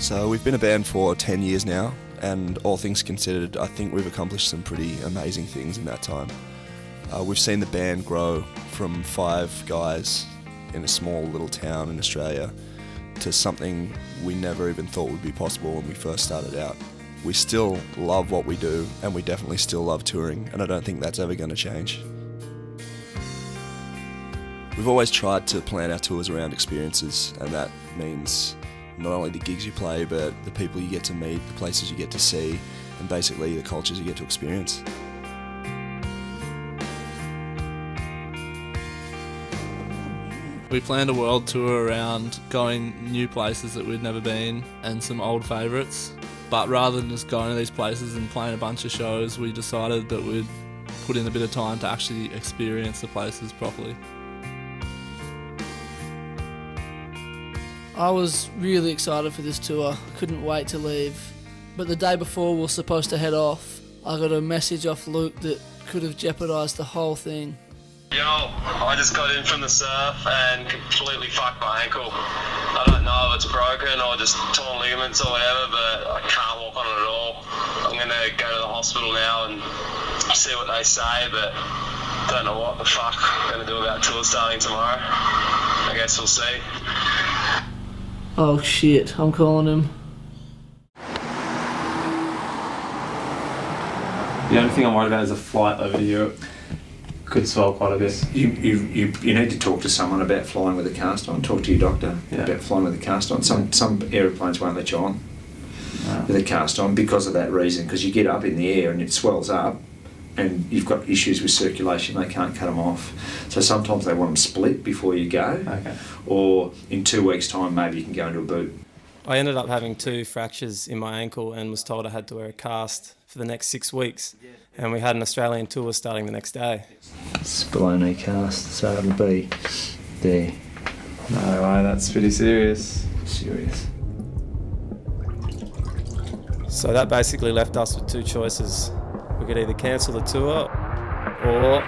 So we've been a band for 10 years now, and all things considered, I think we've accomplished some pretty amazing things in that time. We've seen the band grow from 5 guys in a small little town in Australia to something we never even thought would be possible when we first started out. We still love what we do, and we definitely still love touring, and I don't think that's ever going to change. We've always tried to plan our tours around experiences, and that means not only the gigs you play, but the people you get to meet, the places you get to see, and basically the cultures you get to experience. We planned a world tour around going new places that we'd never been and some old favourites. But rather than just going to these places and playing a bunch of shows, we decided that we'd put in a bit of time to actually experience the places properly. I was really excited for this tour. I couldn't wait to leave. But the day before we were supposed to head off, I got a message off Luke that could have jeopardised the whole thing. Yo, I just got in from the surf and completely fucked my ankle. I don't know if it's broken or just torn ligaments or whatever, but I can't walk on it at all. I'm going to go to the hospital now and see what they say, but don't know what the fuck I'm going to do about tour starting tomorrow. I guess we'll see. Oh shit, I'm calling him. The only thing I'm worried about is a flight over to Europe. Could swell quite a bit. You need to talk to someone about flying with a cast on. Talk to your doctor about flying with a cast on. Some aeroplanes won't let you on with a cast on because of that reason, because you get up in the air and it swells up and you've got issues with circulation, they can't cut them off. So sometimes they want them split before you go, or in 2 weeks' time maybe you can go into a boot. I ended up having 2 fractures in my ankle and was told I had to wear a cast for the next 6 weeks. And we had an Australian tour starting the next day. It's below knee cast, so it'll be there. No way, that's pretty serious. Serious. So that basically left us with 2 choices. We could either cancel the tour or...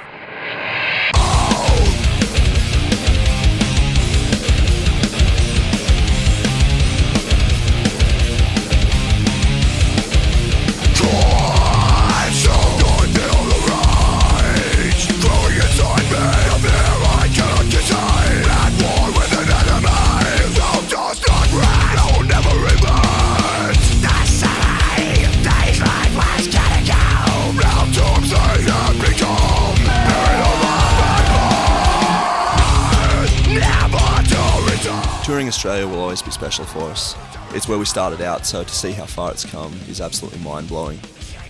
Touring Australia will always be special for us. It's where we started out, so to see how far it's come is absolutely mind-blowing.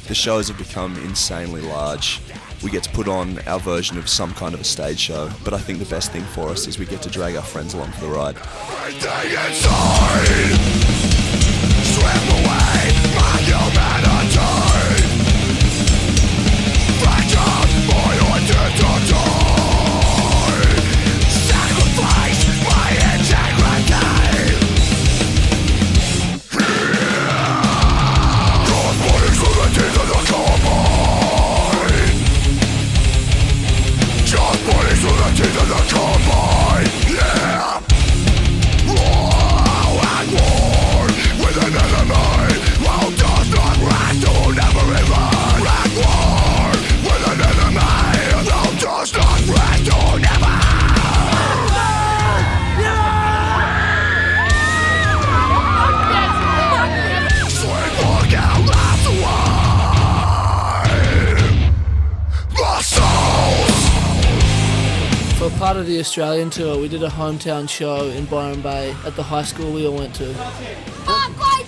The shows have become insanely large. We get to put on our version of some kind of a stage show, but I think the best thing for us is we get to drag our friends along for the ride. For part of the Australian tour, we did a hometown show in Byron Bay at the high school we all went to. Parkway!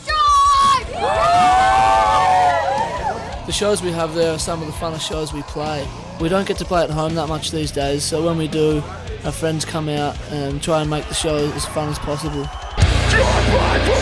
The shows we have there are some of the funnest shows we play. We don't get to play at home that much these days, so when we do, our friends come out and try and make the show as fun as possible. God!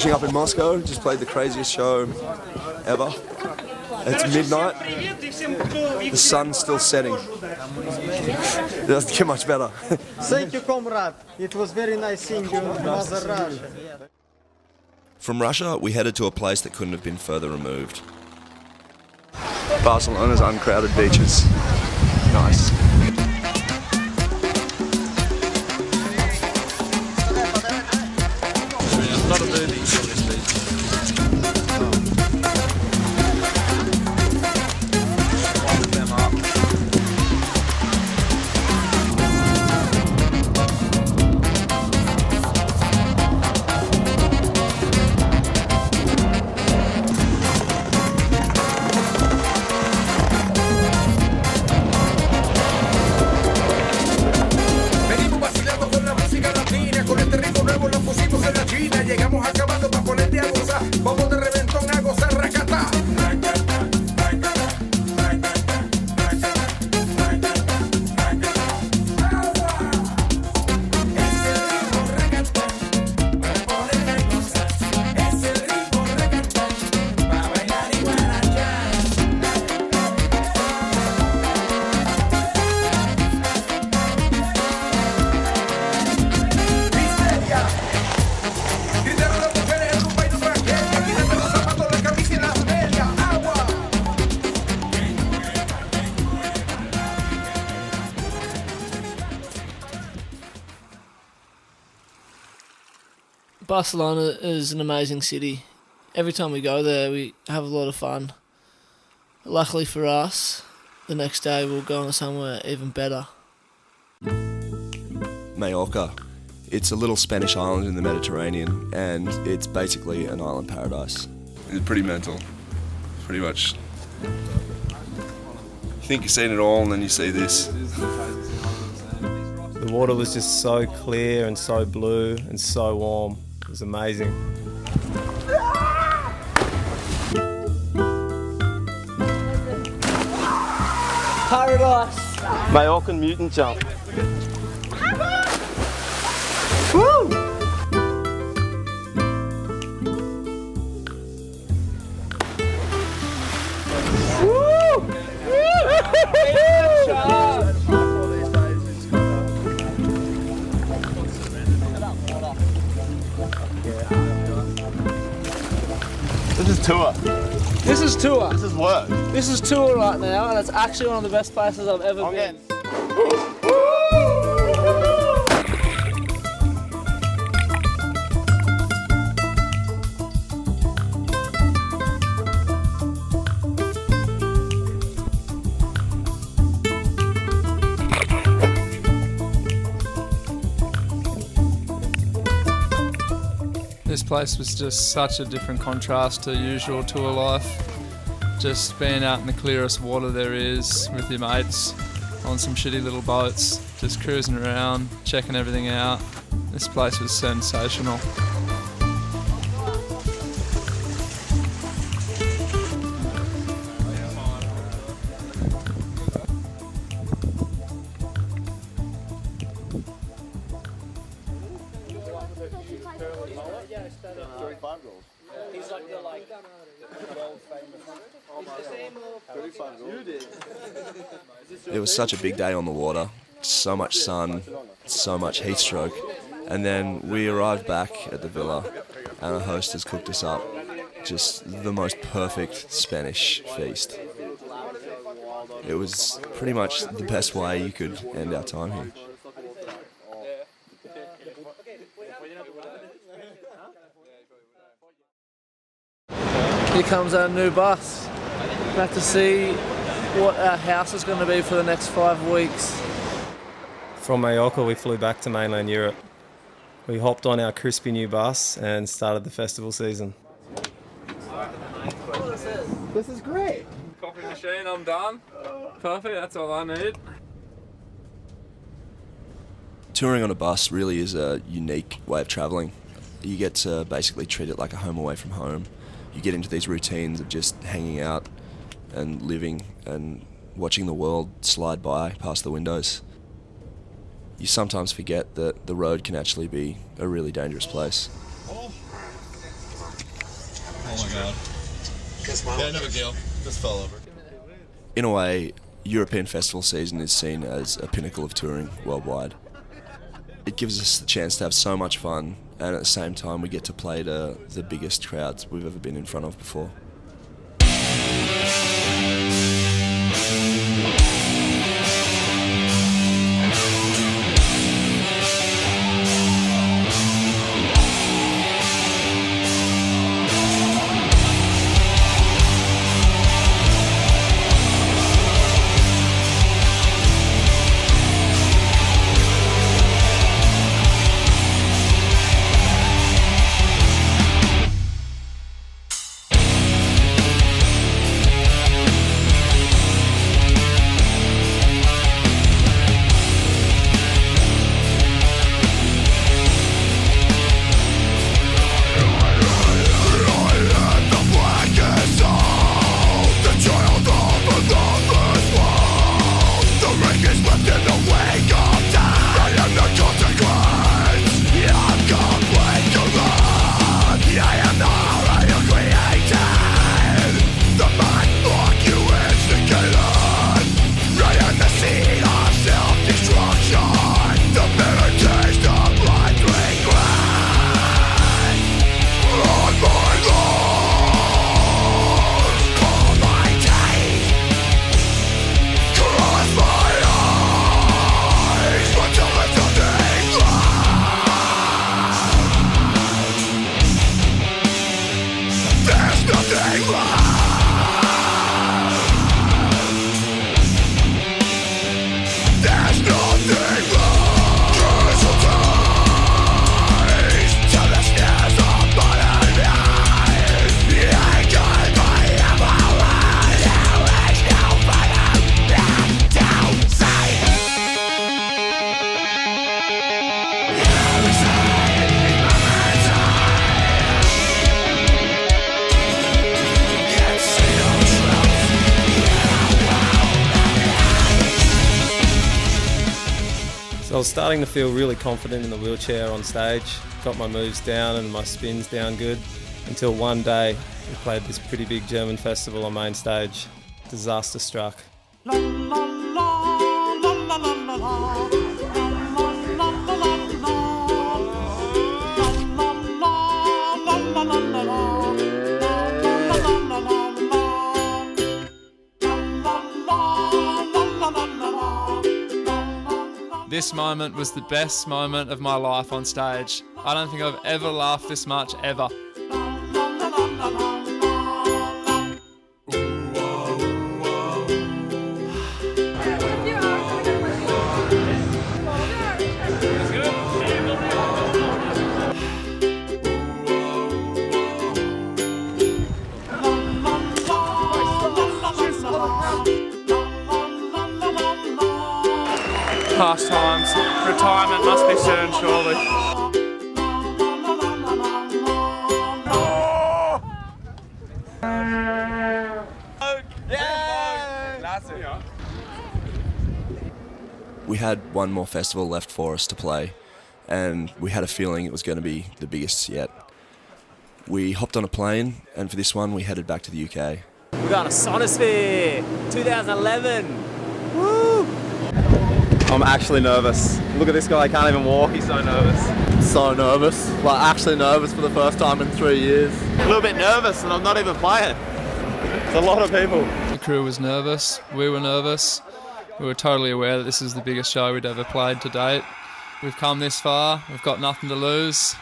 finishing up in Moscow, just played the craziest show ever. It's midnight. The sun's still setting. It doesn't get much better. Thank you, comrade. It was very nice seeing you, Mother Russia. From Russia, we headed to a place that couldn't have been further removed. Barcelona's uncrowded beaches. Nice. Not a movie on this beach. Wind them up. Venimos vacilando con la música latina, con este ritmo nuevo lo pusimos en la China. Llegamos acabando para ponerte a gozar, vamos de reventón a gozar racatá. Barcelona is an amazing city. Every time we go there, we have a lot of fun. Luckily for us, the next day we'll go on somewhere even better. Mallorca. It's a little Spanish island in the Mediterranean, and it's basically an island paradise. It's pretty mental. Pretty much. You think you've seen it all, and then you see this. The water was just so clear and so blue and so warm. It was amazing. Paradise! Mallorcan mutant jump. Woo! This is tour. This is tour. This is work. This is tour right now, and it's actually one of the best places I've ever been. This place was just such a different contrast to usual tour life. Just being out in the clearest water there is with your mates on some shitty little boats, just cruising around, checking everything out. This place was sensational. It was such a big day on the water, so much sun, so much heat stroke, and then we arrived back at the villa and our host has cooked us up just the most perfect Spanish feast. It was pretty much the best way you could end our time here. Here comes our new bus. Back to see what our house is going to be for the next 5 weeks. From Mallorca, we flew back to mainland Europe. We hopped on our crispy new bus and started the festival season. This is great. Coffee machine, I'm done. Perfect, that's all I need. Touring on a bus really is a unique way of travelling. You get to basically treat it like a home away from home. You get into these routines of just hanging out and living and watching the world slide by past the windows. You sometimes forget that the road can actually be a really dangerous place. Oh my god. Yeah, no big deal. Just fell over. In a way, European festival season is seen as a pinnacle of touring worldwide. It gives us the chance to have so much fun, and at the same time we get to play to the biggest crowds we've ever been in front of before. So I was starting to feel really confident in the wheelchair on stage, got my moves down and my spins down good, until one day we played this pretty big German festival on main stage. Disaster struck. This moment was the best moment of my life on stage. I don't think I've ever laughed this much, ever. Pastimes. Retirement must be soon, surely. We had one more festival left for us to play, and we had a feeling it was going to be the biggest yet. We hopped on a plane, and for this one we headed back to the UK. We're going to Sonosphere 2011. Woo! I'm actually nervous. Look at this guy, he can't even walk, he's so nervous. So nervous. Like, actually nervous for the first time in 3 years. A little bit nervous and I'm not even playing. It's a lot of people. The crew was nervous, we were nervous. We were totally aware that this is the biggest show we'd ever played to date. We've come this far, we've got nothing to lose.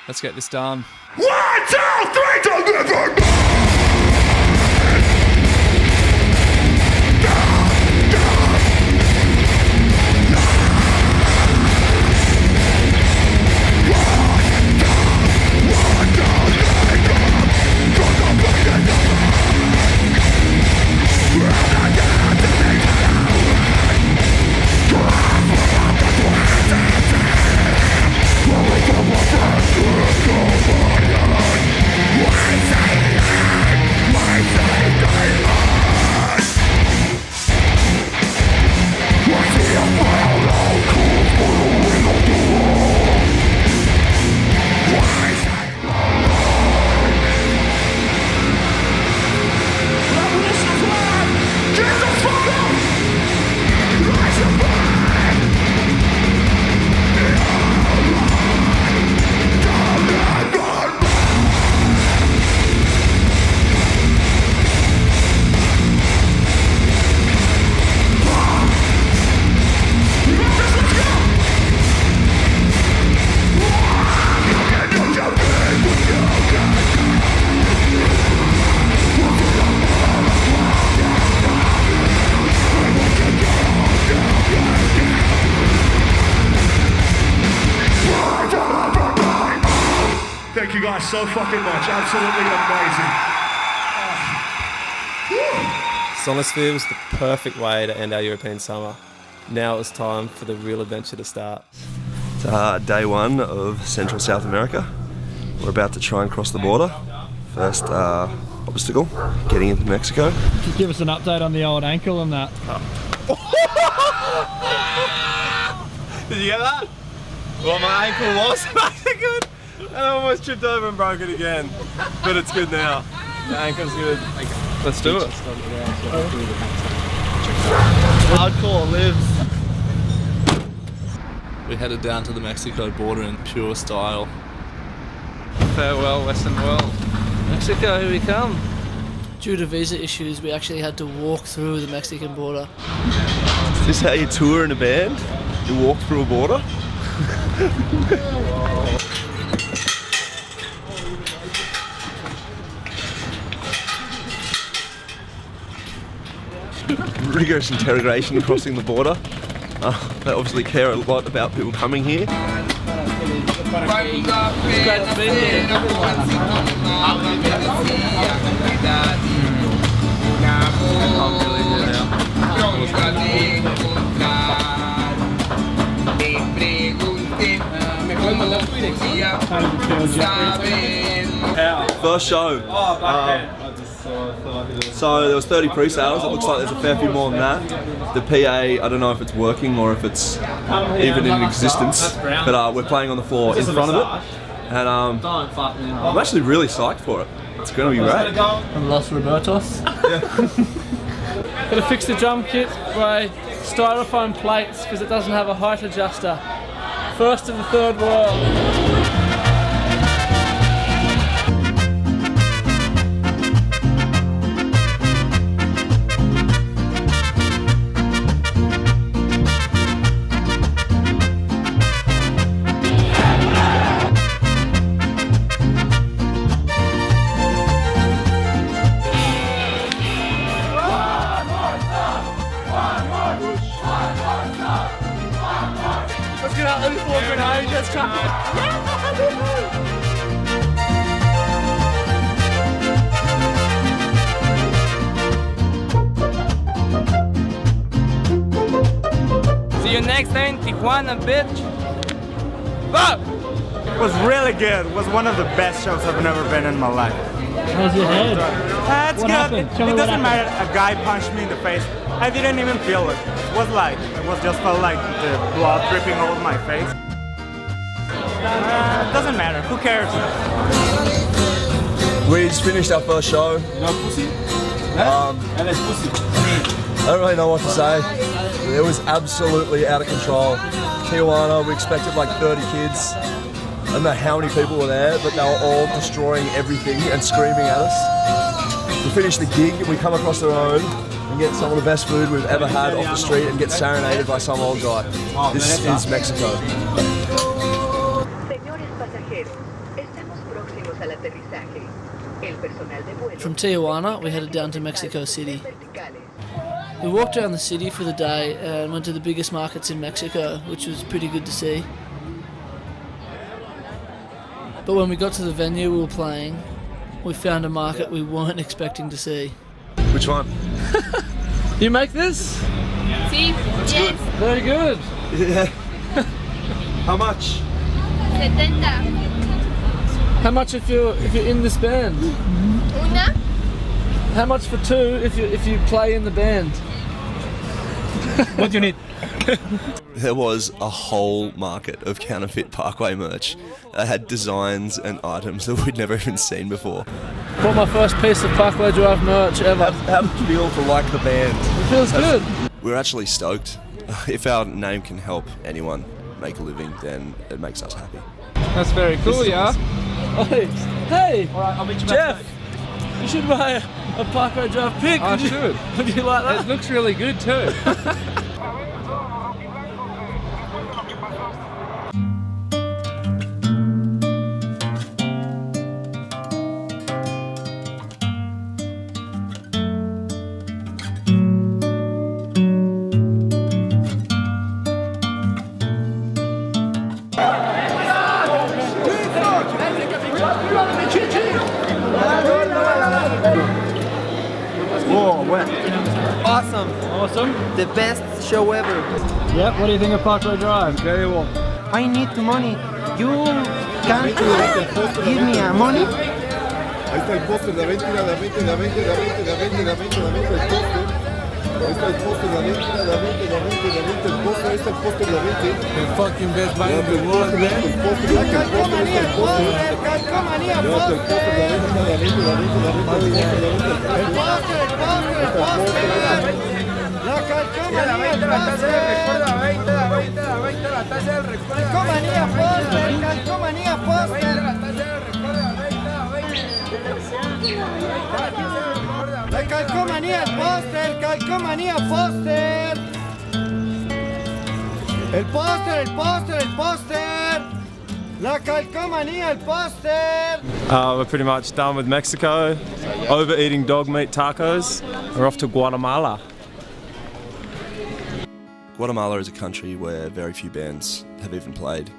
Let's get this done. 1, 2, 3, deliver! Why say so fucking much. Absolutely amazing. Sonosphere was the perfect way to end our European summer. Now it was time for the real adventure to start. It's day one of Central South America. We're about to try and cross the border. First obstacle, getting into Mexico. Just give us an update on the old ankle and that. Did you get that? Well, my ankle was good. And I almost tripped over and broke it again. But it's good now. The ankle's good. Let's do it. Hardcore lives. We headed down to the Mexico border in pure style. Farewell, Western world. Mexico, here we come. Due to visa issues, we actually had to walk through the Mexican border. Is this how you tour in a band? You walk through a border? Rigorous interrogation crossing the border. They obviously care a lot about people coming here. First show. So there was 30 pre-sales. It looks like there's a fair few more than that. The PA, I don't know if it's working or if it's even in existence, but we're playing on the floor in front of it, and I'm actually really psyched for it. It's going to be great. And Los Robertos. Gotta fix the drum kit by styrofoam plates because it doesn't have a height adjuster. First of the third world. Let's get out there before Grenade gets See you next time, Tijuana, bitch. Fuck! It was really good. It was one of the best shows I've ever been in my life. How's your head? It's What good. happened? Tell me It what doesn't happened. matter. A guy punched me in the face. I didn't even feel it. It was just felt like the blood dripping over my face. Doesn't matter. Who cares? We just finished our first show. I don't really know what to say. It was absolutely out of control. Tijuana, we expected like 30 kids. I don't know how many people were there, but they were all destroying everything and screaming at us. We finished the gig and we come across the road and get some of the best food we've ever had off the street and get serenaded by some old guy. This is Mexico. From Tijuana, we headed down to Mexico City. We walked around the city for the day and went to the biggest markets in Mexico, which was pretty good to see. But when we got to the venue we were playing, we found a market we weren't expecting to see. Which one? You make this? Sí, yes. Very good. Yeah. How much? 70. How much if you're in this band? Una. How much for two if you play in the band? What do you need? There was a whole market of counterfeit Parkway merch. They had designs and items that we'd never even seen before. Bought my first piece of Parkway Drive merch ever. How does it feel to like the band? It feels good. We're actually stoked. If our name can help anyone make a living, then it makes us happy. That's very cool, yeah. Hey, Jeff, you should buy a Parkway Drive pick. I should. Would you like that? It looks really good too. Awesome. Awesome. The best show ever. Yep, what do you think of Parkway Drive? Incredible. I need the money. You can't give me money? Ahí está el póster, la 20, la 20, la 20, la 20, la 20, la 20, la 20, el póster. Ahí está el póster, la 20, la 20, la 20, la 20, el póster, ahí está el póster, la 20. The fucking best band in the world, man. El póster, la calcomanía, el póster. Calcomanía, el póster, la 20, la 20, la 20, la 20, el póster, el póster. La calcomanía, el póster. La 20, la 20, la 20, la taza del recuerdo. Calcomanía, póster, calcomanía, póster. La calcomanía, el póster, calcomanía, póster. El póster, el póster, el póster. La calcomanía, el póster. We're pretty much done with Mexico. Overeating dog meat tacos. We're off to Guatemala. Guatemala is a country where very few bands have even played.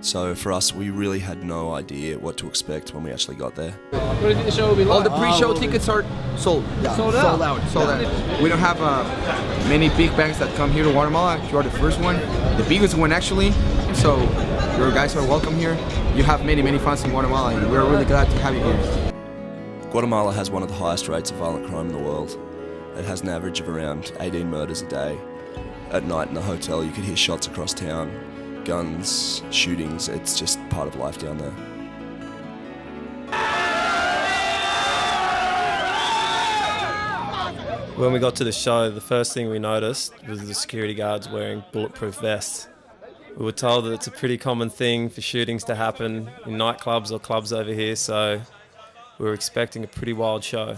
So for us, we really had no idea what to expect when we actually got there. What do you think the show will be like? All the pre-show tickets are sold. Yeah. Sold out. Sold out. We don't have many big bands that come here to Guatemala. You are the first one, the biggest one actually. So your guys are welcome here. You have many fans in Guatemala, and we're really glad to have you here. Guatemala has one of the highest rates of violent crime in the world. It has an average of around 18 murders a day. At night in the hotel, you could hear shots across town. Guns, shootings, it's just part of life down there. When we got to the show, the first thing we noticed was the security guards wearing bulletproof vests. We were told that it's a pretty common thing for shootings to happen in nightclubs or clubs over here, so we were expecting a pretty wild show.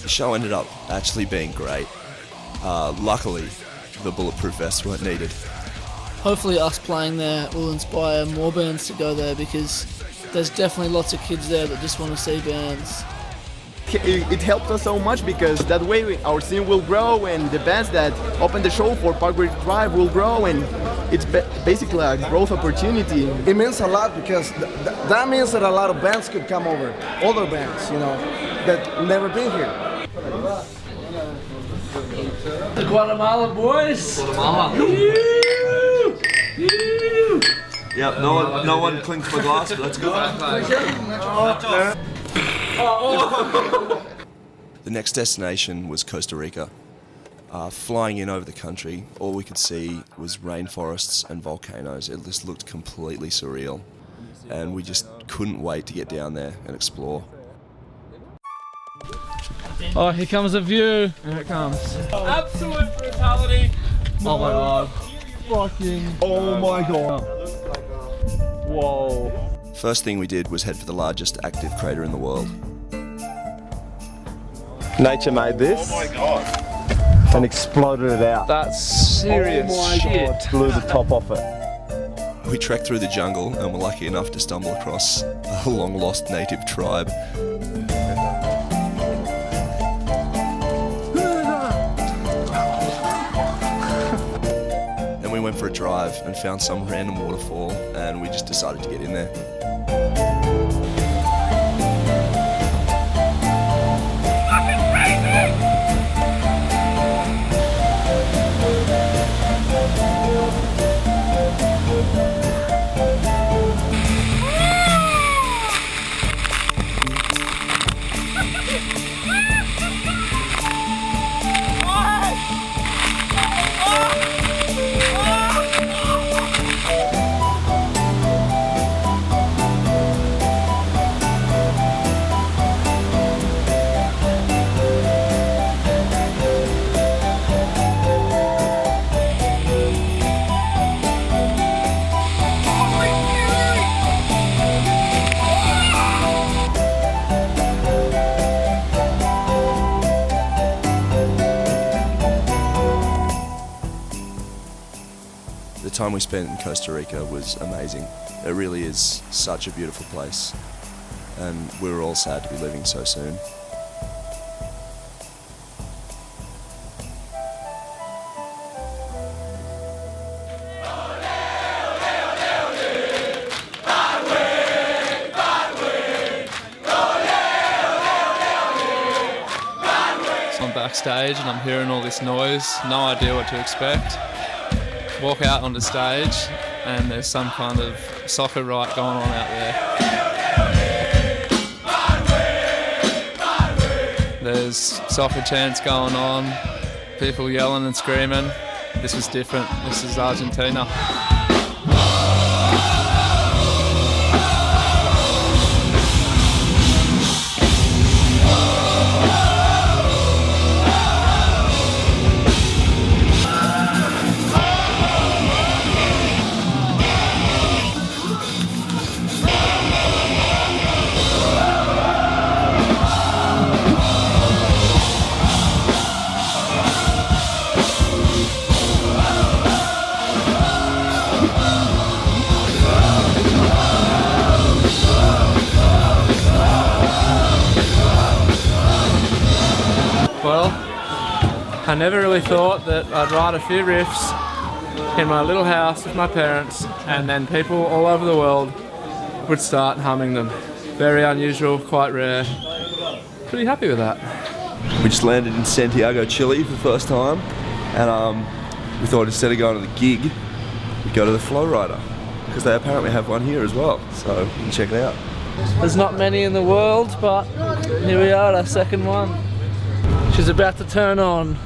The show ended up actually being great. Luckily, the bulletproof vests weren't needed. Hopefully us playing there will inspire more bands to go there, because there's definitely lots of kids there that just want to see bands. It helped us so much, because that way our scene will grow, and the bands that open the show for Parkway Drive will grow, and it's basically a growth opportunity. It means a lot, because that means that a lot of bands could come over, older bands, you know, that never been here. The Guatemala boys. Guatemala. Yep, no one clinked my glass, but that's good. The next destination was Costa Rica. Flying in over the country, all we could see was rainforests and volcanoes. It just looked completely surreal, and we just couldn't wait to get down there and explore. Oh, here comes a view. Here it comes. Absolute brutality. Oh my god. Fucking. Oh my god. Whoa. First thing we did was head for the largest active crater in the world. Nature made this. Oh my god. And exploded it out. That's serious shit. Blew the top off it. We trekked through the jungle and were lucky enough to stumble across a long-lost native tribe. Then we went for a drive and found some random waterfall, and we just decided to get in there. time we spent in Costa Rica was amazing. It really is such a beautiful place, and we were all sad to be leaving so soon. I'm backstage and I'm hearing all this noise, no idea what to expect. Walk out onto stage and there's some kind of soccer riot going on out there. There's soccer chants going on, people yelling and screaming. This was different, this is Argentina. Well, I never really thought that I'd write a few riffs in my little house with my parents and then people all over the world would start humming them. Very unusual, quite rare. Pretty happy with that. We just landed in Santiago, Chile for the first time, and we thought instead of going to the gig, we'd go to the Flowrider, because they apparently have one here as well, so we can check it out. There's not many in the world, but here we are, our second one. She's about to turn on.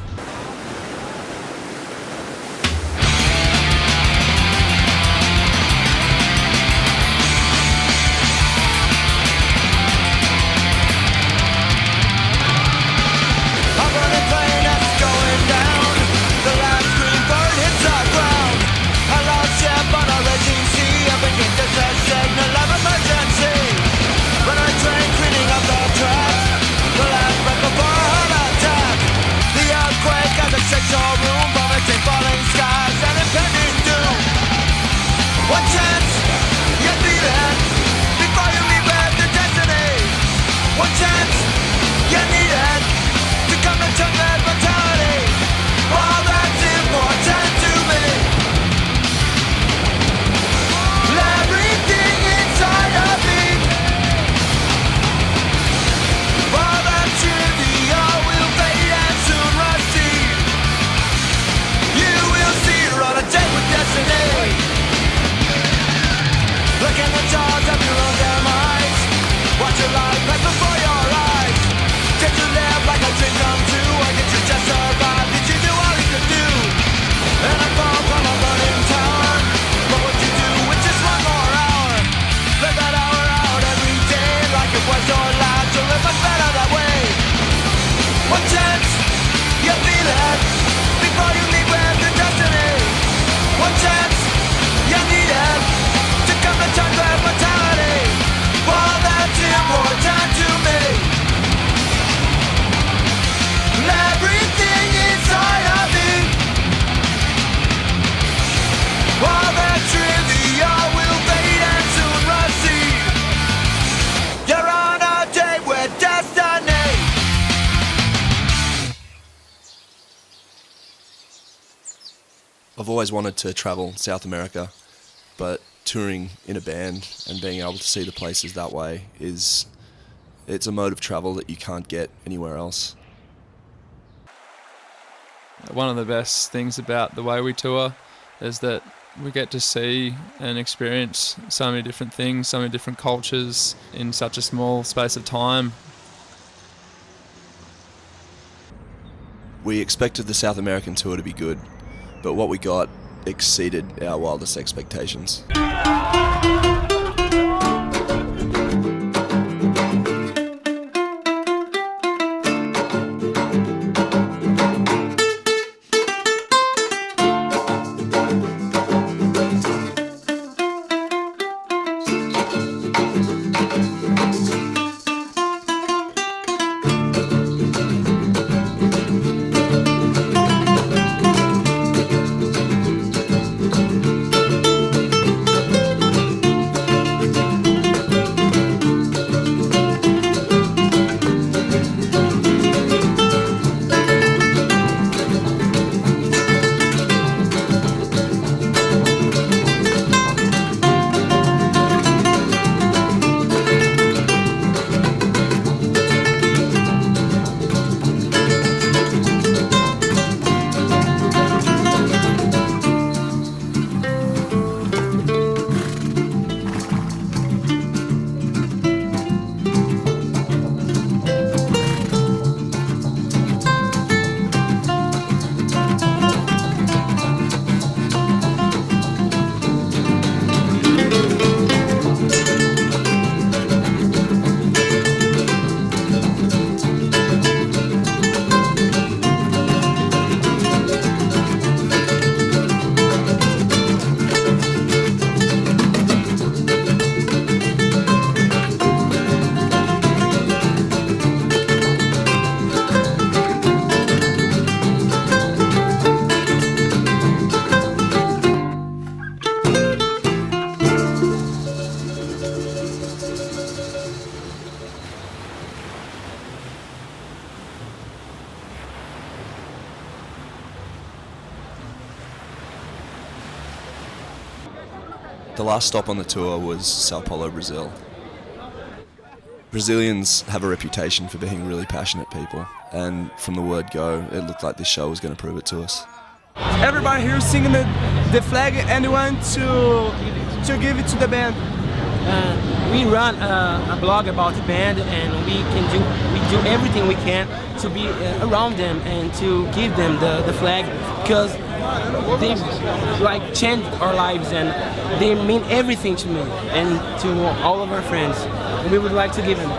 I've always wanted to travel South America, but touring in a band and being able to see the places that way it's a mode of travel that you can't get anywhere else. One of the best things about the way we tour is that we get to see and experience so many different things, so many different cultures in such a small space of time. We expected the South American tour to be good, but what we got exceeded our wildest expectations. The last stop on the tour was Sao Paulo, Brazil. Brazilians have a reputation for being really passionate people, and from the word go, it looked like this show was going to prove it to us. Everybody here singing the flag and want to give it to the band. We run a blog about the band, and we do everything we can to be around them and to give them the flag, because they like changed our lives and they mean everything to me and to all of our friends. We would like to give them.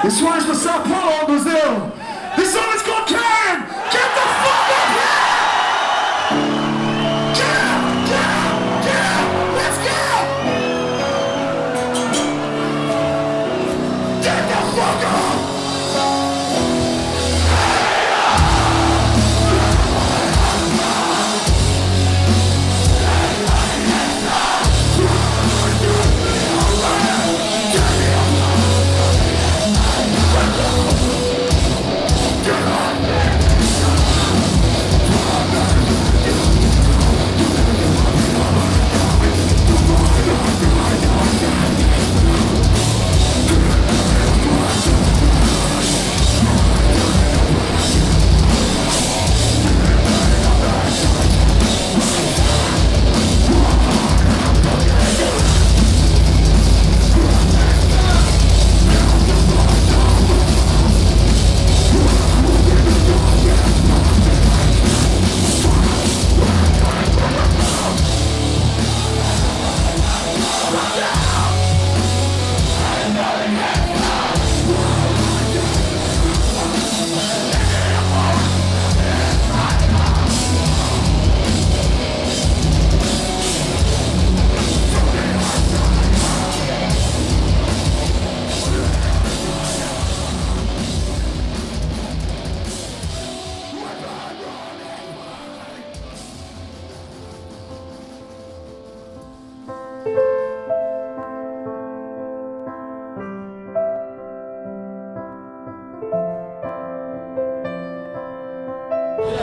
This one is for Sao Paulo, Brazil. This song is called Karen. Get the fuck up here! Let's go! Get the fuck up!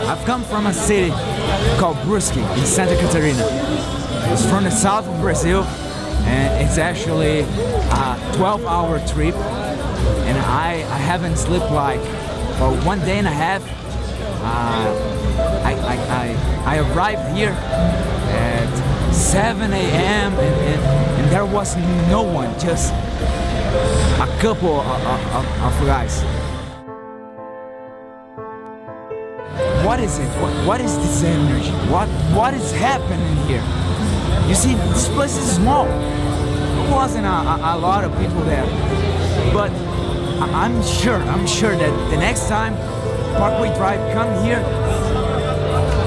I've come from a city called Brusque in Santa Catarina. It's from the south of Brazil, and it's actually a 12-hour trip, and I haven't slept like for 1 day and a half. I arrived here at 7 a.m. and there was no one, just a couple of guys. What is it? What is this energy? What is happening here? You see, this place is small. There wasn't a lot of people there, but I'm sure that the next time Parkway Drive come here,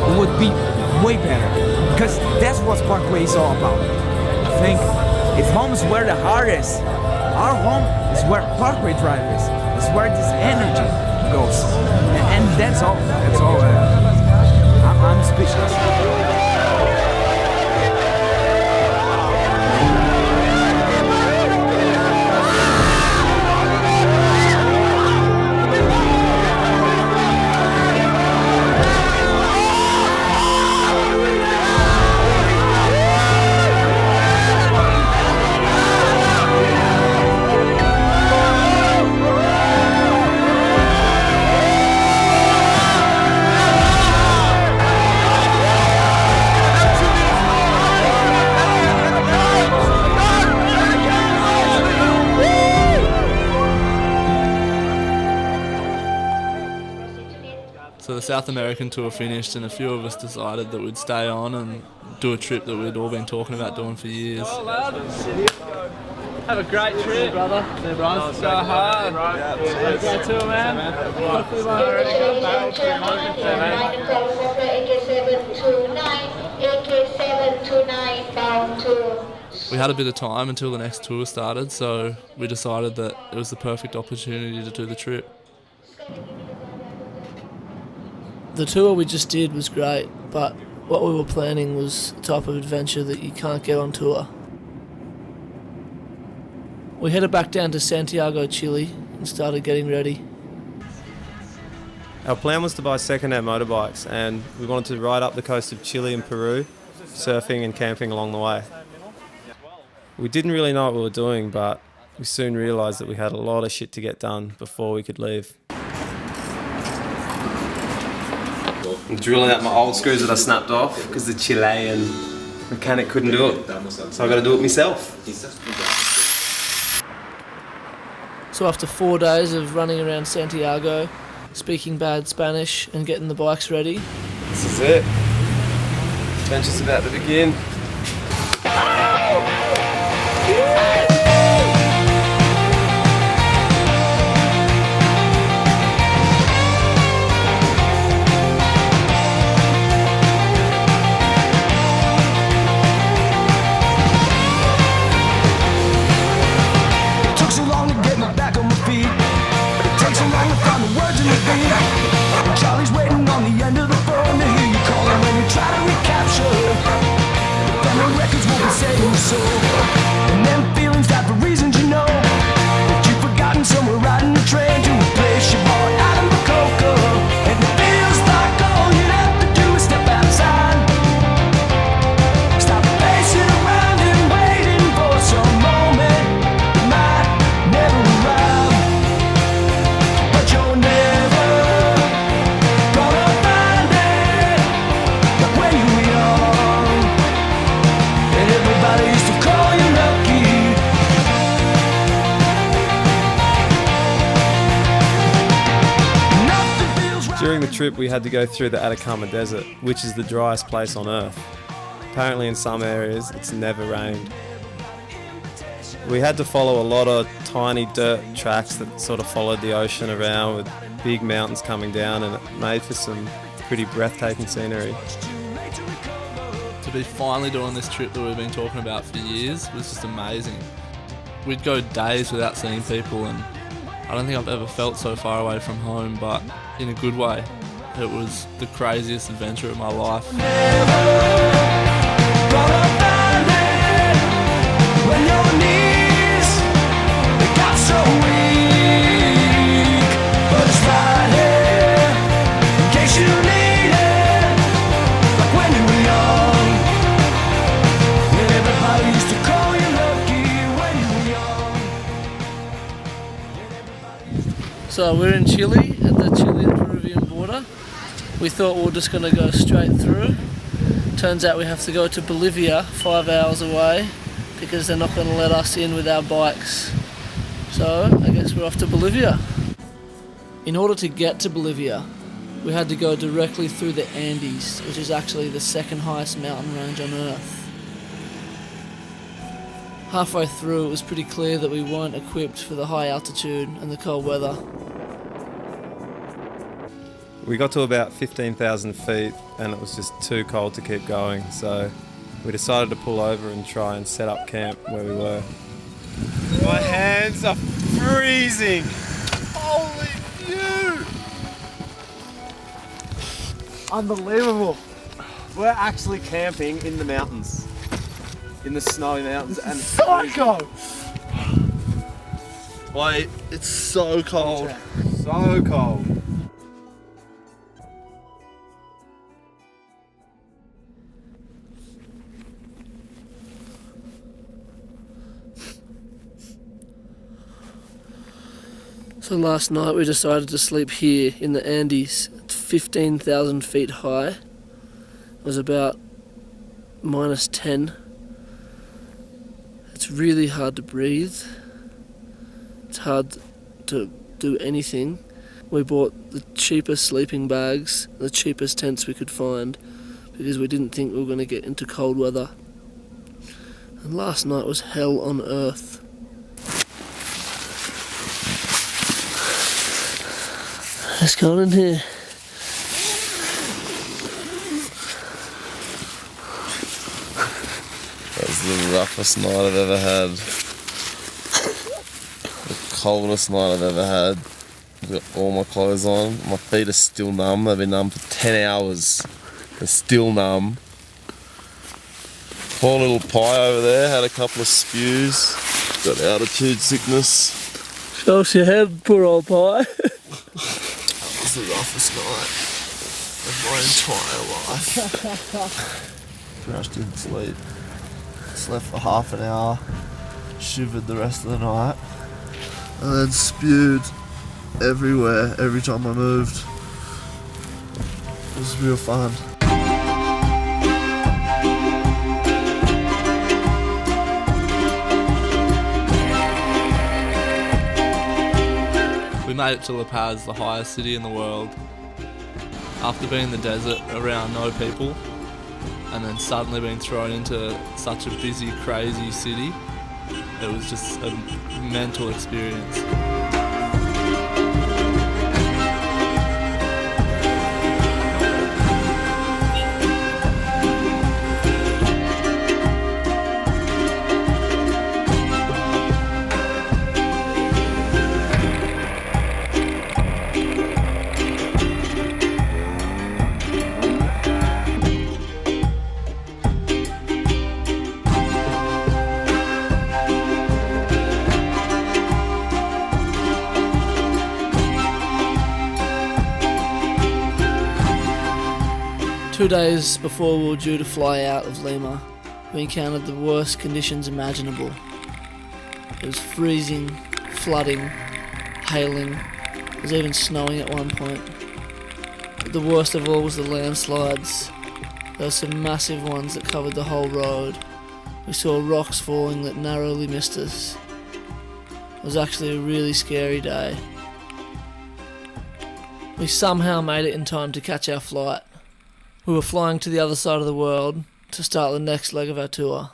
it would be way better, because that's what Parkway is all about. I think if homes were the hardest, our home is where Parkway Drive is. It's where this energy goes, and that's all. I'm speechless. So the South American tour finished, and a few of us decided that we'd stay on and do a trip that we'd all been talking about doing for years. Have a great trip, brother. Go hard. Have a great tour, man. Hopefully one We had a bit of time until the next tour started, so we decided that it was the perfect opportunity to do the trip. The tour we just did was great, but What we were planning was the type of adventure that you can't get on tour. We headed back down to Santiago, Chile and started getting ready. Our plan was to buy second-hand motorbikes, and we wanted to ride up the coast of Chile and Peru, surfing and camping along the way. We didn't really know what we were doing, but we soon realised that we had a lot of shit to get done before we could leave. I'm drilling out my old screws that I snapped off because the Chilean mechanic couldn't do it. So I got to do it myself. So after 4 days of running around Santiago, speaking bad Spanish and getting the bikes ready, This is it. Adventure's about to begin. Took so long to get me back on my feet. It takes so long to find the words in the beat. Charlie's waiting on the end of the phone to hear you calling when you try to recapture. Then the records won't be saving your soul. And them feelings that for reasons you know that you've forgotten somewhere riding the train to a place you bought out of Coca. And it feels like all you'd have to do is step outside. Stop pacing around and waiting for some moment that might never arrive. But you're never gonna find it like when you were young. And everybody used to call you lucky. During the trip, we had to go through the Atacama Desert, which is the driest place on Earth. Apparently in some areas, it's never rained. We had to follow a lot of tiny dirt tracks that sort of followed the ocean around with big mountains coming down, and it made for some pretty breathtaking scenery. To be finally doing this trip that we've been talking about for years was just amazing. We'd go days without seeing people, and I don't think I've ever felt so far away from home, but in a good way. It was the craziest adventure of my life. When your knees, they got so weak. But it's right here, in case you need it. Like when you were young, and everybody used to call you lucky when you were young. So we're in Chile, at the Chilean-Peruvian border. We thought we were just going to go straight through. Turns out we have to go to Bolivia, 5 hours away, because they're not going to let us in with our bikes. So I guess we're off to Bolivia. In order to get to Bolivia, we had to go directly through the Andes, which is actually the second highest mountain range on Earth. Halfway through, it was pretty clear that we weren't equipped for the high altitude and the cold weather. We got to about 15,000 feet and it was just too cold to keep going, so we decided to pull over and try and set up camp where we were. My hands are freezing. Holy view! Unbelievable. We're actually camping in the mountains. In the snowy mountains, and it's Psycho! Wait, it's so cold. so cold. So last night we decided to sleep here in the Andes. It's 15,000 feet high. It was about -10. It's really hard to breathe. It's hard to do anything. We bought the cheapest sleeping bags, the cheapest tents we could find, because we didn't think we were going to get into cold weather. And last night was hell on earth. Let's go in here. That's the roughest night I've ever had. The coldest night I've ever had. I've got all my clothes on. My feet are still numb. They've been numb for 10 hours. They're still numb. Poor little Pie over there had a couple of spews. Got altitude sickness. Show us your head, poor old Pie. That was the roughest night of my entire life. Rushed didn't sleep. Slept for half an hour. Shivered the rest of the night. And then spewed everywhere every time I moved. It was real fun. We made it to La Paz, the highest city in the world. After being in the desert around no people, and then suddenly being thrown into such a busy, crazy city, it was just a mental experience. 2 days before we were due to fly out of Lima, we encountered the worst conditions imaginable. It was freezing, flooding, hailing, it was even snowing at one point. But the worst of all was the landslides. There were some massive ones that covered the whole road. We saw rocks falling that narrowly missed us. It was actually a really scary day. We somehow made it in time to catch our flight. We were flying to the other side of the world to start the next leg of our tour.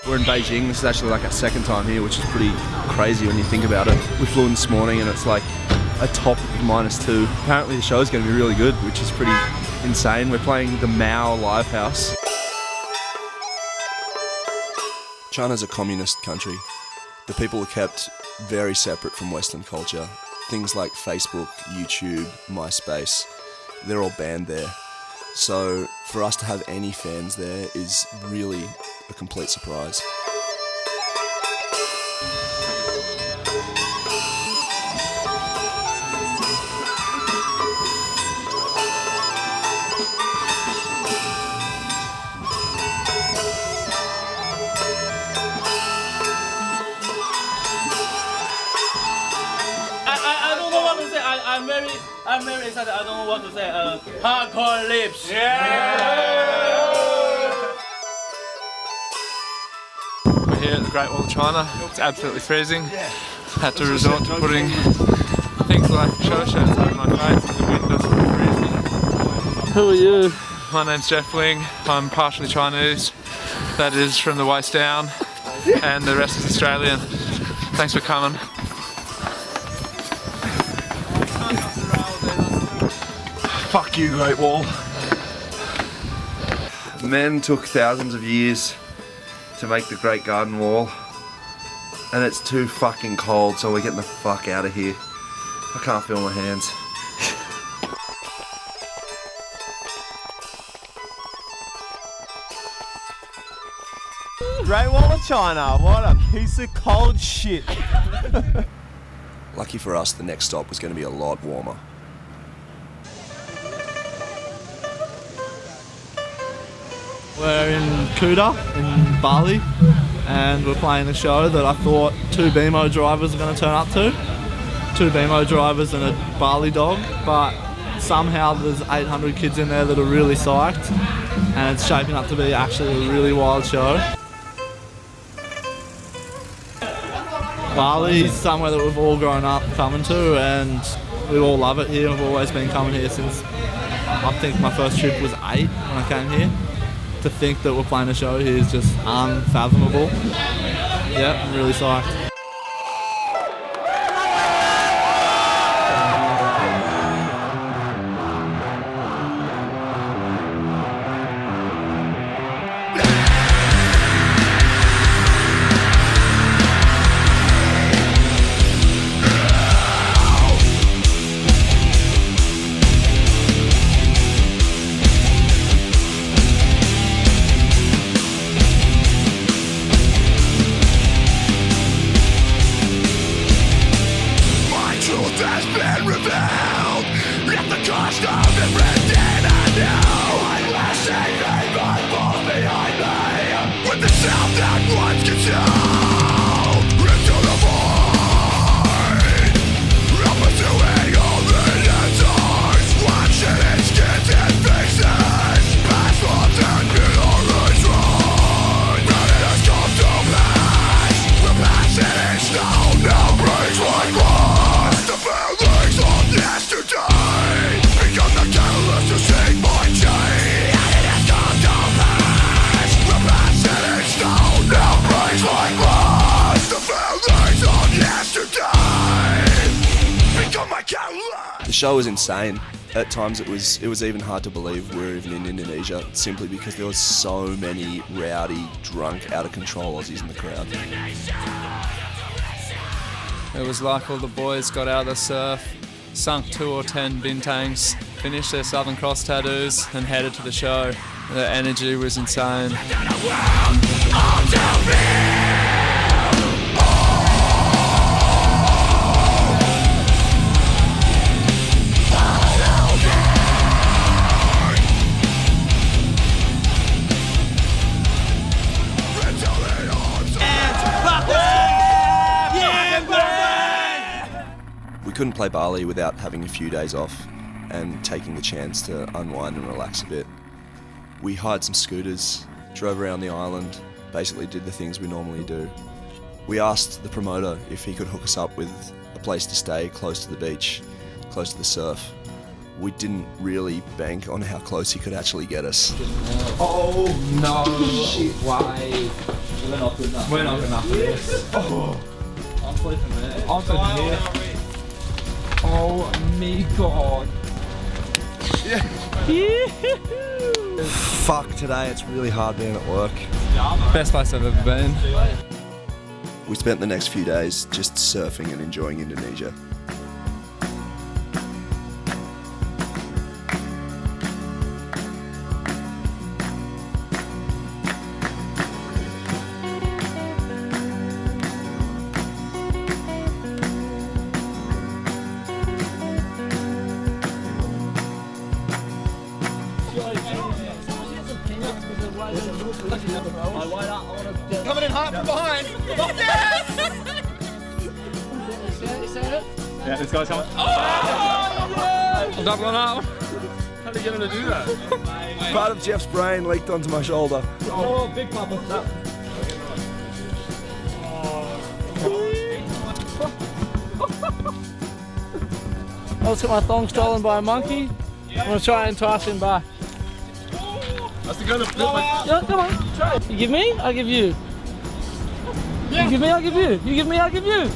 We're in Beijing. This is actually like our second time here, which is pretty crazy when you think about it. We flew in this morning and it's like a top of -2. Apparently the show's going to be really good, which is pretty insane. We're playing the Mao Livehouse. China's a communist country. The people are kept very separate from Western culture. Things like Facebook, YouTube, MySpace, they're all banned there. So for us to have any fans there is really a complete surprise. I don't know what to say. I'm very excited. I don't know what to say. Hardcore lips. We're here at the Great Wall of China. It's absolutely freezing. Had to resort to putting things like show shirts over my face so the wind doesn't freeze me. Who are you? My name's Jeff Ling. I'm partially Chinese. That is from the waist down, and the rest is Australian. Thanks for coming. Fuck you, Great Wall. Men took thousands of years to make the Great Garden Wall, and it's too fucking cold, so we're getting the fuck out of here. I can't feel my hands. Great Wall of China, what a piece of cold shit. Lucky for us, the next stop was going to be a lot warmer. We're in Kuta in Bali, and we're playing a show that I thought 2 BMO drivers are going to turn up to. 2 BMO drivers and a Bali dog, but somehow there's 800 kids in there that are really psyched, and it's shaping up to be actually a really wild show. Bali is somewhere that we've all grown up coming to, and we all love it here. We've always been coming here since, I think my first trip was 8 when I came here. To think that we're playing a show here is just unfathomable. Yeah, I'm really psyched. that once consumed into the void. I'm pursuing all the answers, watching its skins and faces. Past loves and memories run, but it has come to pass. The past is now breaks like glass. The feelings of yesterday become the catalyst to sink my chain. And it has come to pass. The past is now breaks like glass. The feelings of yesterday become my catalyst. The show was insane. At times it was even hard to believe we were even in Indonesia, simply because there was so many rowdy, drunk, out of control Aussies in the crowd. It was like all the boys got out of the surf, sunk 2 or 10 bintangs, finished their Southern Cross tattoos and headed to the show. The energy was insane. We couldn't play Bali without having a few days off and taking the chance to unwind and relax a bit. We hired some scooters, drove around the island, basically did the things we normally do. We asked the promoter if he could hook us up with a place to stay close to the beach, close to the surf. We didn't really bank on how close he could actually get us. Oh no! Shit. Why? We're not good enough. We're not good enough for this. Oh. I'm sleeping there. I'm sleeping here. Oh my god. Fuck, today it's really hard being at work. Best place I've ever been. We spent the next few days just surfing and enjoying Indonesia. Coming in hot from behind. Yes! Yeah, this guy's coming. I'm doubling up. How did you get him to do that? Part of Jeff's brain leaked onto my shoulder. Oh, big papa. I just got my thong stolen by a monkey. I'm gonna try and entice him back. That's the guy that flipped my... Yeah, come on, try it. You give me, I give you. You give me, I give you. You give me, I give you.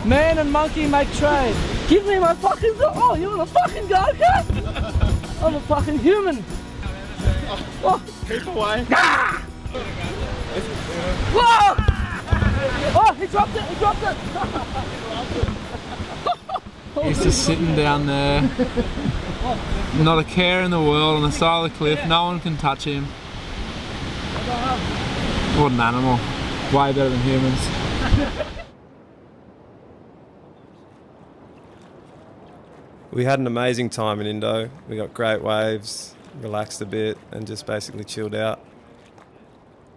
Man and monkey make trade. Give me my fucking... Oh, you want a fucking go cat? I'm a fucking human. Oh. Keep away. Ah! Whoa! Oh, he dropped it, he dropped it. He's just sitting down there. Not a care in the world on the side of the cliff. No one can touch him. What an animal. Way better than humans. We had an amazing time in Indo. We got great waves, relaxed a bit and just basically chilled out.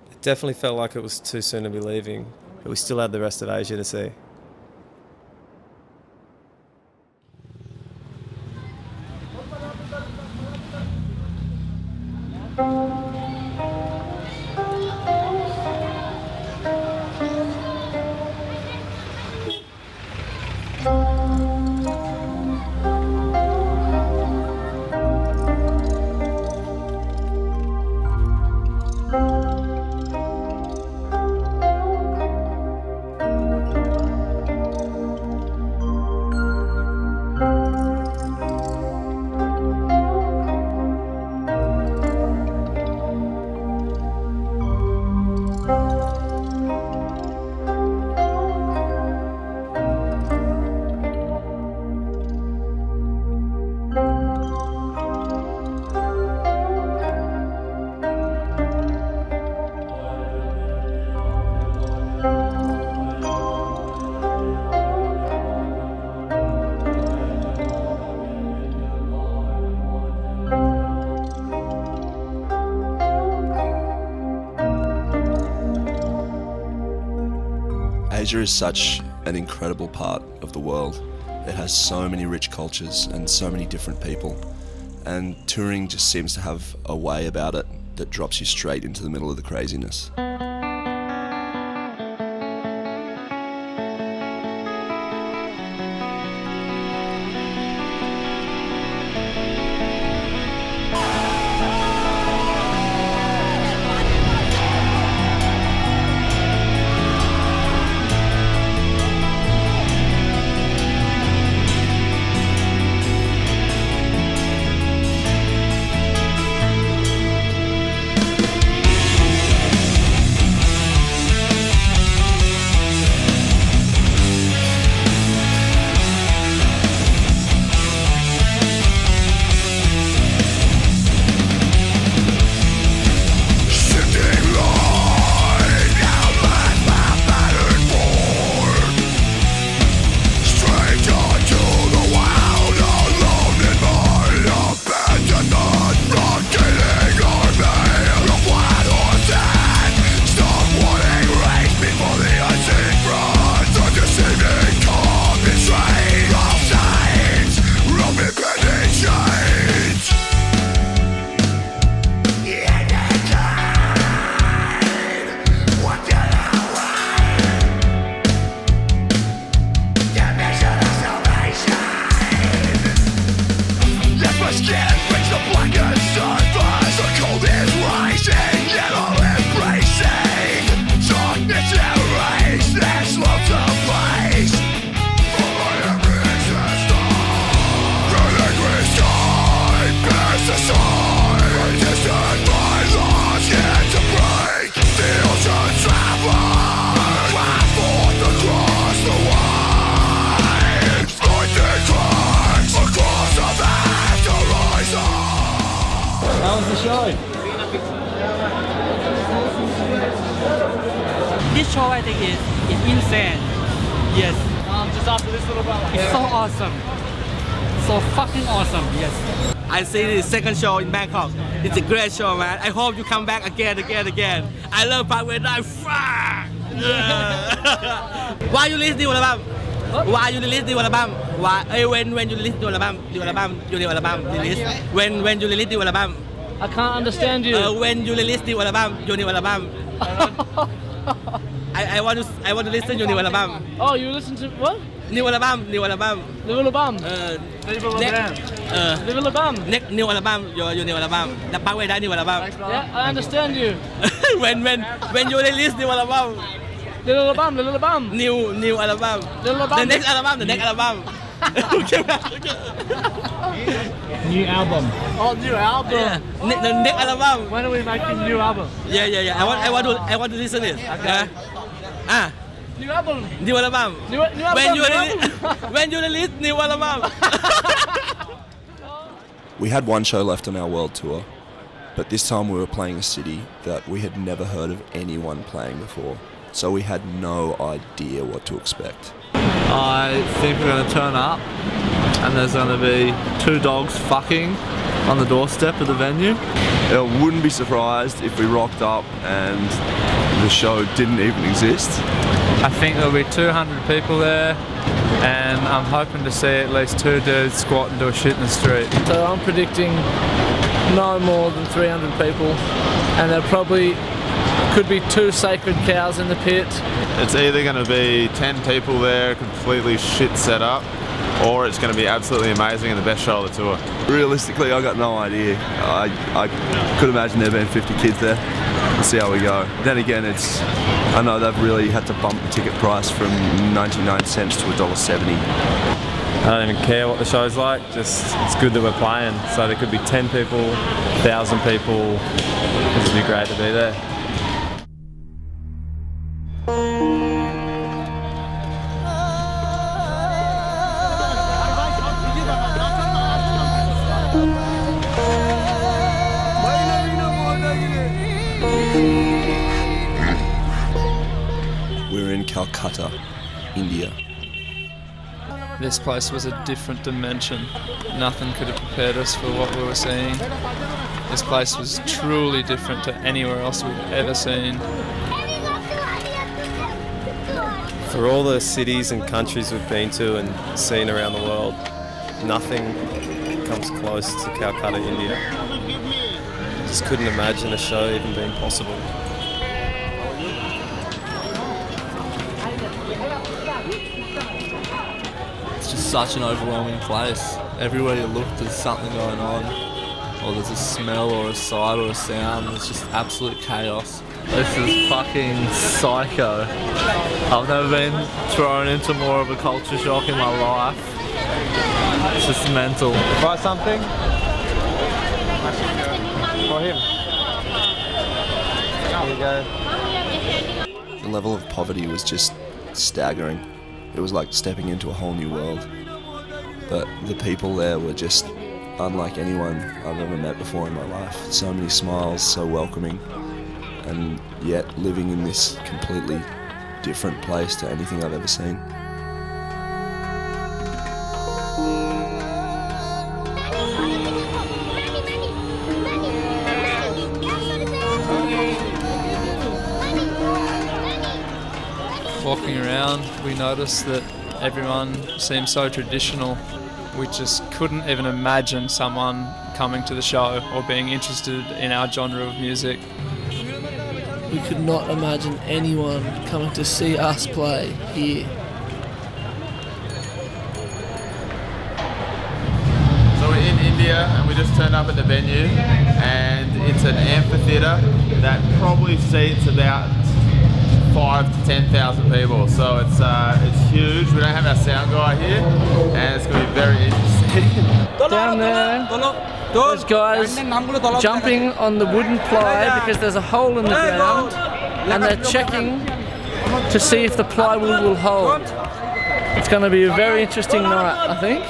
It definitely felt like it was too soon to be leaving, but we still had the rest of Asia to see. Asia is such an incredible part of the world. It has so many rich cultures and so many different people. And touring just seems to have a way about it that drops you straight into the middle of the craziness. How was the show? This show I think is insane. Yes. Just after this little brother. It's so awesome. So fucking awesome. Yes. I see the second show in Bangkok. It's a great show, man. I hope you come back again. I love Parkway Drive. Why you release new album? Why you release new album? Why? When you release new album? Your new album release. When you release new album? I can't understand you. When you release new album, your new album. I want to listen to new album. Oh, you listen to what? New album. New album. New album. New album. Your new album. The Parkway Drive new album. Yeah, I understand you. when you release new album. Little album. New album. Little album. The next album. New album. Oh, new album. Yeah. The next album. When are we making new album? Yeah. I want to listen to it. Okay. New album. New album. New album. When you release new album. We had one show left on our world tour, but this time we were playing a city that we had never heard of anyone playing before, so we had no idea what to expect. I think we're going to turn up and there's going to be two dogs fucking on the doorstep of the venue. I wouldn't be surprised if we rocked up and the show didn't even exist. I think there'll be 200 people there, and I'm hoping to see at least two dudes squat and do a shit in the street. So I'm predicting no more than 300 people, and there probably could be 2 sacred cows in the pit. It's either going to be 10 people there, completely shit set up, or it's going to be absolutely amazing and the best show of the tour. Realistically, I got no idea. I could imagine there being 50 kids there. We'll see how we go. Then again, I know they've really had to bump the ticket price from 99 cents to $1.70. I don't even care what the show's like, just it's good that we're playing. So there could be 10 people, 1,000 people. It would be great to be there. We're in Calcutta, India. This place was a different dimension. Nothing could have prepared us for what we were seeing. This place was truly different to anywhere else we've ever seen. For all the cities and countries we've been to and seen around the world, nothing comes close to Calcutta, India. Just couldn't imagine a show even being possible. It's just such an overwhelming place. Everywhere you look, there's something going on, or there's a smell or a sight or a sound. It's just absolute chaos. This is fucking psycho. I've never been thrown into more of a culture shock in my life. It's just mental. Buy something? For him. There you go. The level of poverty was just staggering. It was like stepping into a whole new world. But the people there were just unlike anyone I've ever met before in my life. So many smiles, so welcoming, and yet living in this completely different place to anything I've ever seen. Walking around, we noticed that everyone seemed so traditional. We just couldn't even imagine someone coming to the show or being interested in our genre of music. We could not imagine anyone coming to see us play here. So we're in India and we just turned up at the venue, and it's an amphitheatre that probably seats about 5,000 to 10,000 people. So it's huge. We don't have our sound guy here, and it's going to be very interesting. Down there, there's guys jumping on the wooden ply because there's a hole in the ground, and they're checking to see if the plywood will hold. It's going to be a very interesting night, I think.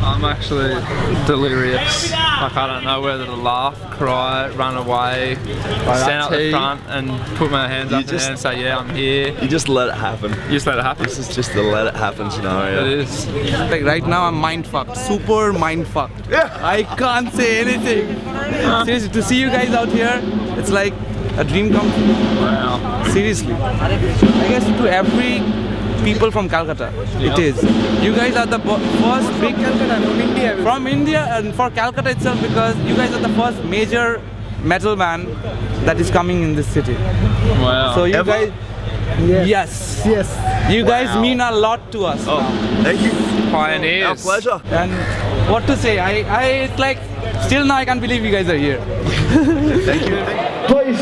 I'm actually delirious. Like, I don't know whether to laugh, cry, run away, stand up the front and put my hands up in the air and say, yeah, I'm here. You just let it happen. You just let it happen. This is just the let it happen scenario. It is. Like right now I'm mind fucked, super mind fucked. Yeah. I can't say anything. Seriously, to see you guys out here, it's like a dream come true. Wow. Seriously. I guess to every people from Calcutta, it is. You guys are the first big from India and for Calcutta itself, because you guys are the first major metal band that is coming in this city. Wow. So you guys, yes, you guys mean a lot to us. Oh, thank you. Pioneers. Our pleasure. And what to say? It's like still now I can't believe you guys are here. Thank you. Please,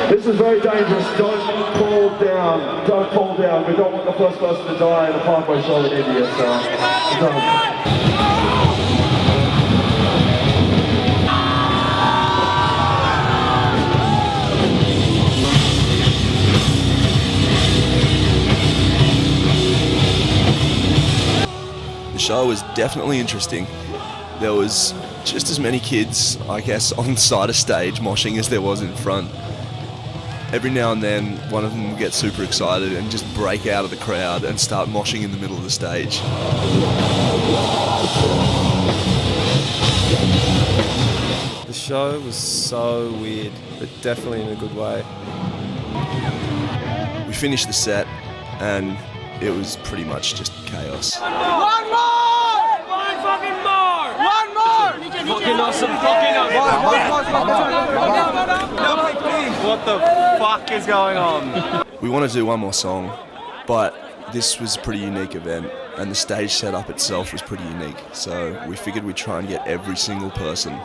this is very dangerous. Don't fall down. Don't fall down. We don't want the first person to die in a Parkway show in India, so don't. The show was definitely interesting. There was just as many kids, I guess, on the side of stage moshing as there was in front. Every now and then, one of them would get super excited and just break out of the crowd and start moshing in the middle of the stage. The show was so weird, but definitely in a good way. We finished the set and it was pretty much just chaos. One more! One fucking more! One more! Fucking awesome, fucking awesome. What the fuck is going on? We want to do one more song, but this was a pretty unique event and the stage setup itself was pretty unique. So we figured we'd try and get every single person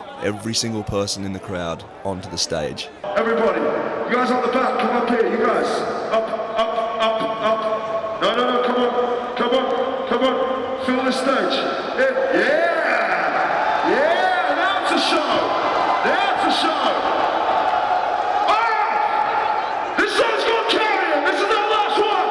in the crowd onto the stage. Everybody, you guys on the back, come up here, you guys. Up, up, up, up. No, come on, come on, come on. Fill the stage. Yeah! That's a show! That's a show! Alright! This song's gonna carry him! This is our last one!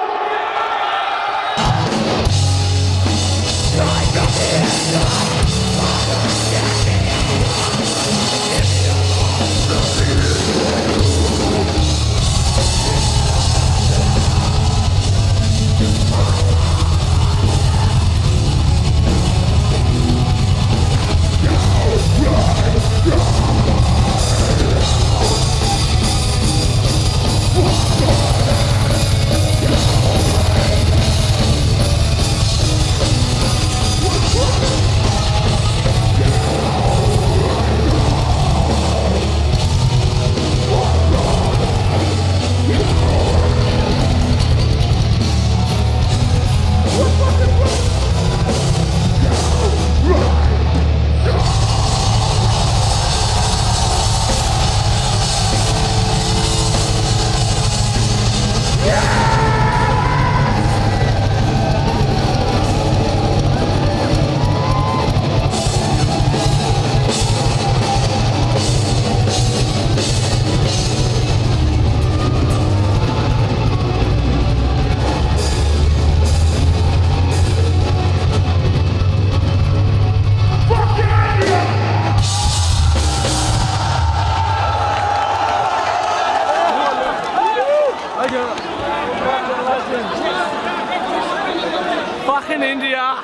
Fucking India!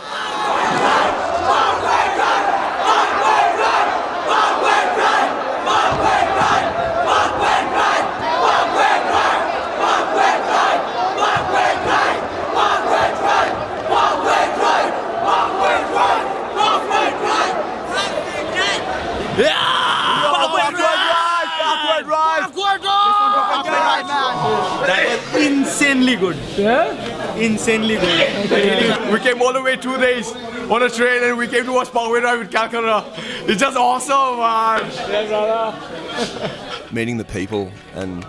That was insanely good. Yeah? Insanely good. We came all the way 2 days on a train and we came to watch Parkway Drive in Calcutta. It's just awesome, man. Meeting the people and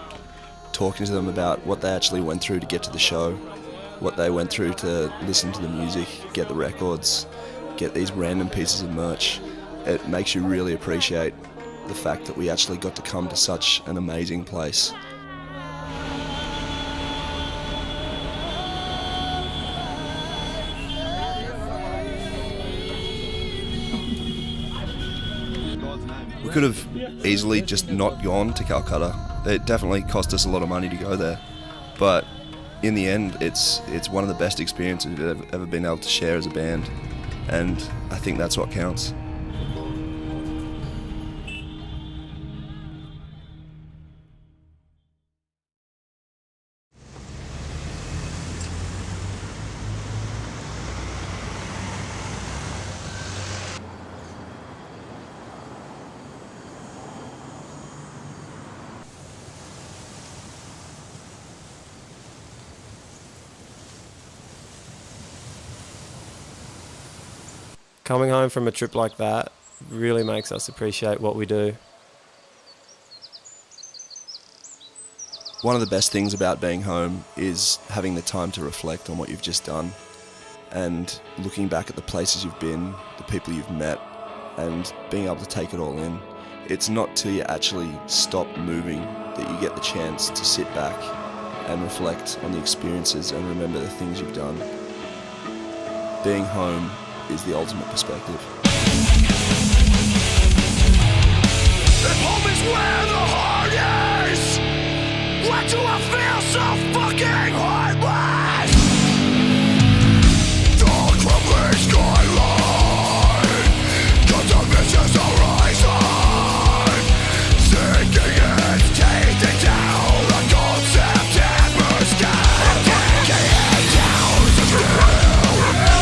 talking to them about what they actually went through to get to the show, what they went through to listen to the music, get the records, get these random pieces of merch. It makes you really appreciate the fact that we actually got to come to such an amazing place. We could have easily just not gone to Calcutta. It definitely cost us a lot of money to go there, but in the end, it's one of the best experiences we've ever been able to share as a band, and I think that's what counts. Coming home from a trip like that really makes us appreciate what we do. One of the best things about being home is having the time to reflect on what you've just done and looking back at the places you've been, the people you've met, and being able to take it all in. It's not till you actually stop moving that you get the chance to sit back and reflect on the experiences and remember the things you've done. Being home is the ultimate perspective. If home is where the heart is, why do I feel so fucking heartless? The crumbling skyline, got the vicious horizon, sinking its teeth into the cold September sky. Decaying down to still,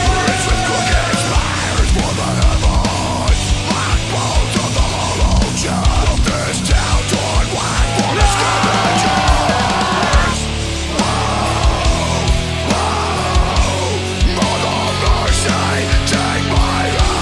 bridge with crooked spires for the heavens, black bones of the hollow gem of this town torn wide for the scavengers. Mother Mercy, take my hand.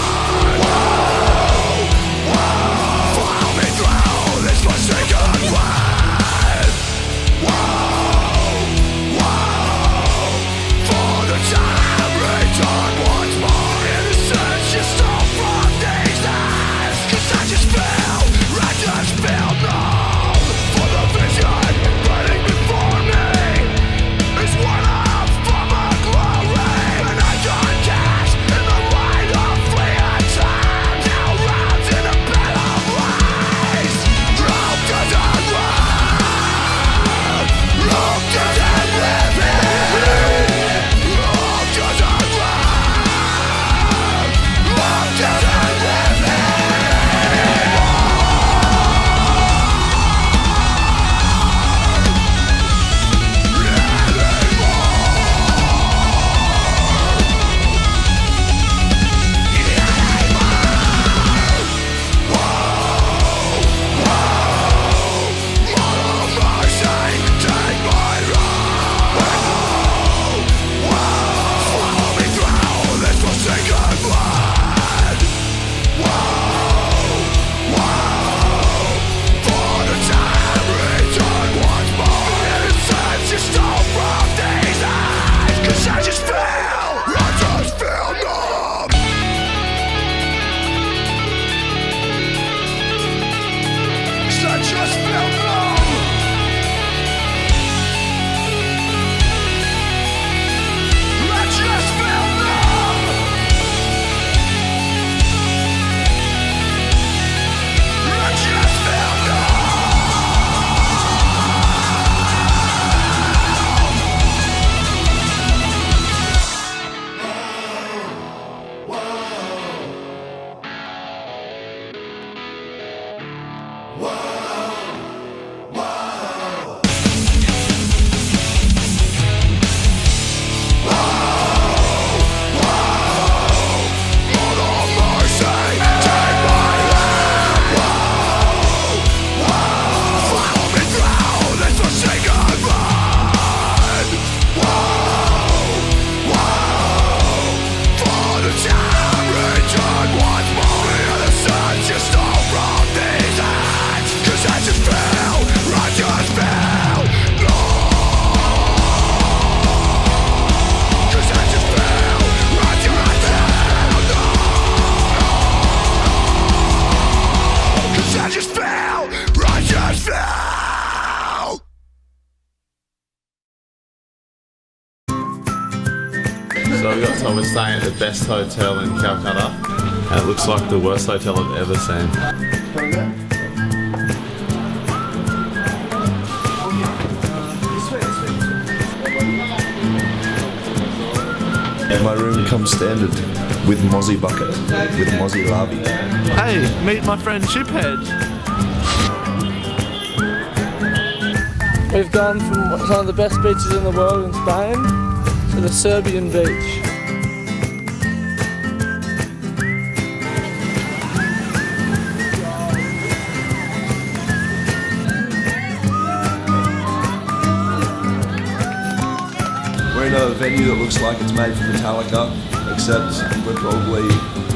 we got told we're staying at the best hotel in Calcutta, and it looks like the worst hotel I've ever seen. And my room comes standard with mozzie bucket, with mozzie larvae. Hey, meet my friend Chiphead. We've gone from one of the best beaches in the world in Spain to the Serbian beach. We're in a venue that looks like it's made for Metallica, except we're probably, I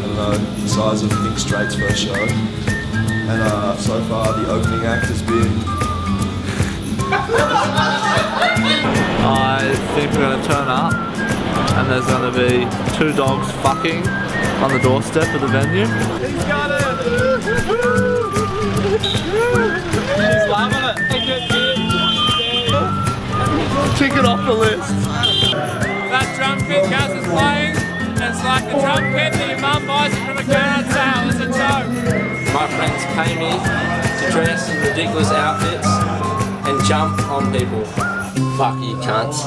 don't know, the size of Think Straight's first show. And so far the opening act has been... I think we're going to turn up and there's going to be 2 dogs fucking on the doorstep of the venue. He's got it! She's loving it. Tick it off the list. That drum kit Gaz is playing, it's like the drum kit that your mum buys from a garage sale. It's a joke. My friends pay me to dress in ridiculous outfits and jump on people. Fuck you cunts.